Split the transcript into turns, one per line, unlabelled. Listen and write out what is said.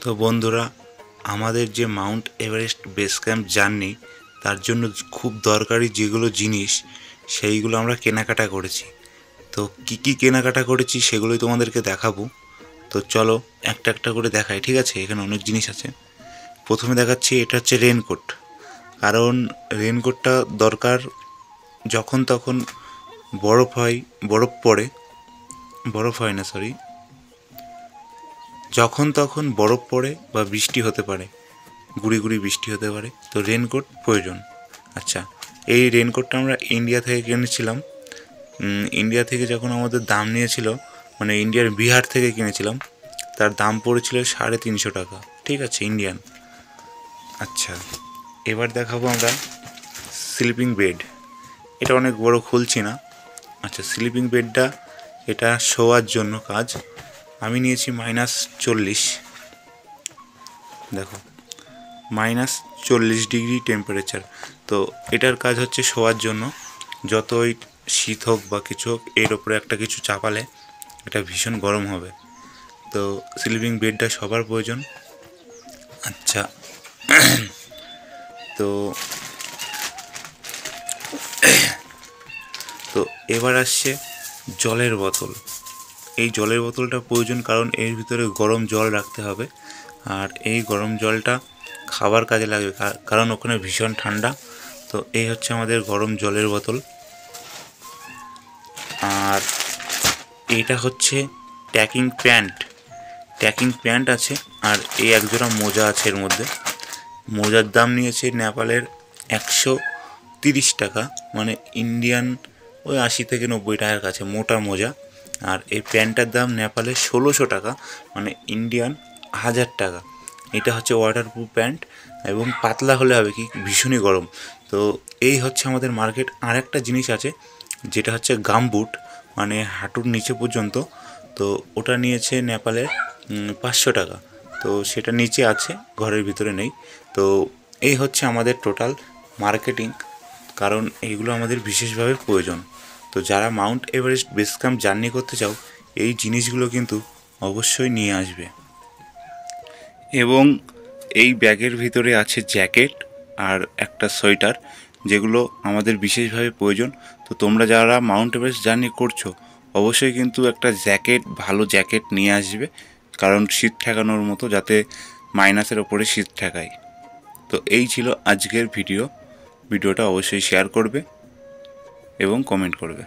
তো বন্ধুরা, আমাদের যে Mount Everest base camp journey, তার জন্য খুব দরকারি যেগুলো জিনিস সেইগুলো আমরা কেনাকাটা করেছি। তো কি কি কেনাকাটা করেছি সেগুলোই তোমাদেরকে দেখাবো। তো চলো একটা একটা করে দেখাই, ঠিক আছে? এখানে অনেক জিনিস আছে। প্রথমে দেখাচ্ছি, এটা হচ্ছে রেনকোট। কারণ রেনকোটটা দরকার যখন তখন বরফ হয়, বরফ হয় না, সরি, যখন তখন বরফ পড়ে বা বৃষ্টি হতে পারে, গুড়ি গুড়ি বৃষ্টি হতে পারে, তো রেনকোট প্রয়োজন। আচ্ছা, এই রেনকোটটা আমরা ইন্ডিয়া থেকে কিনেছিলাম। ইন্ডিয়া থেকে যখন আমাদের দাম নিয়েছিল, মানে ইন্ডিয়ার বিহার থেকে কিনেছিলাম, তার দাম পড়েছিল 350 টাকা, ঠিক আছে, ইন্ডিয়ান। আচ্ছা, এবার দেখাবো আমরা স্লিপিং বেড। এটা অনেক বড়, খুলছি না। আচ্ছা, স্লিপিং বেডটা এটা শোয়ার জন্য কাজ। আমি নিয়েছি -40, দেখো, -40 ডিগ্রি টেম্পারেচার। তো এটার কাজ হচ্ছে শোয়ার জন্য। যতই শীত হোক বা কিছু হোক, এর ওপরে একটা কিছু চাপালে এটা ভীষণ গরম হবে। তো স্লিপিং বেডটা সবার প্রয়োজন। আচ্ছা, তো তো এবার আসছে জলের বোতল। এই জলের বোতলটা প্রয়োজন, কারণ এর ভিতরে গরম জল রাখতে হবে। আর এই গরম জলটা খাবার কাজে লাগবে, কারণ ওখানে ভীষণ ঠান্ডা। তো এই হচ্ছে আমাদের গরম জলের বোতল। আর এটা হচ্ছে ট্যাকিং প্যান্ট আছে। আর এই একজোড়া মোজা আছে এর মধ্যে। মোজার দাম নিয়েছে নেপালের 130 টাকা, মানে ইন্ডিয়ান ওই 80 থেকে 90 টাকার কাছে, মোটা মোজা। আর এই প্যান্টটার দাম নেপালের 1600 টাকা, মানে ইন্ডিয়ান 1000 টাকা। এটা হচ্ছে ওয়াটারপ্রুফ প্যান্ট, এবং পাতলা হলে হবে কি, ভীষণই গরম। তো এই হচ্ছে আমাদের মার্কেট। আর একটা জিনিস আছে, যেটা হচ্ছে গামবুট, মানে হাঁটুর নিচে পর্যন্ত। তো ওটা নিয়েছে নেপালের 500 টাকা। তো সেটা নিচে আছে, ঘরের ভিতরে নেই। তো এই হচ্ছে আমাদের টোটাল মার্কেটিং, কারণ এইগুলো আমাদের বিশেষভাবে প্রয়োজন। তো যারা Mount Everest base camp journey করতে চাও, এই জিনিসগুলো কিন্তু অবশ্যই নিয়ে আসবে। এবং এই ব্যাগের ভিতরে আছে জ্যাকেট আর একটা সোয়েটার, যেগুলো আমাদের বিশেষভাবে প্রয়োজন। তো তোমরা যারা মাউন্ট এভারেস্ট জার্নি করছো, অবশ্যই কিন্তু একটা জ্যাকেট, ভালো জ্যাকেট নিয়ে আসবে, কারণ শীত ঠেকানোর মতো, যাতে মাইনাসের ওপরে শীত ঠেকায়। তো এই ছিল আজকের ভিডিওটা অবশ্যই শেয়ার করবে এবং কমেন্ট করবে।